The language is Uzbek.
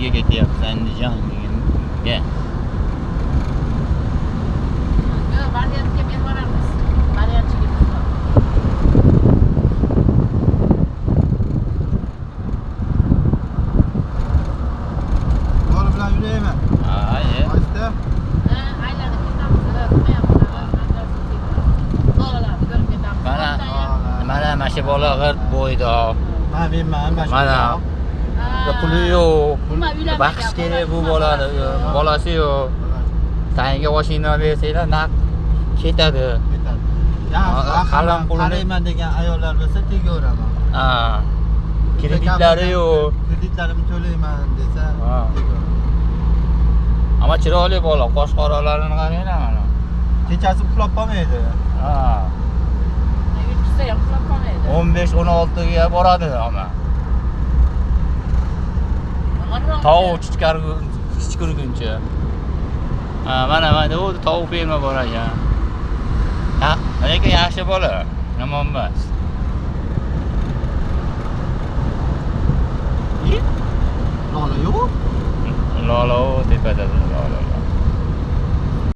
Toshkentga ketyapmiz, Andijonga. Variantga men boramiz. Variantchiga biz bor. Yo'l bilan yuraymi? Ha, Oysta. Aylanib ketamiz. Bolalarni ko'rib ketamiz. mana shu bola g'irt bo'yda. Ha, menman, Mana puli yo'q. Baqish kerak bu bolani, bolasi yo'q. Tanga mashina bersanglar naq ketadi. Qalam pulini qarayman degan ayollar bo'lsa tegaveraman. ha. Kreditlari yo'q. Kreditlarimni to'layman desa Ha. tegaveraman. Ammo chiroyli bola, qosh qoralarini qaranglar mana. Kechasi uxlab qolmaydi. Ha. Yurtsa ham uxlab qolmaydi. 15-16 ga boradi ama. Tovuq chiqarguncha. Ha, mana u tovuq ferma bor ekan. Ha, lekin yaxshi bola. Yomon emas.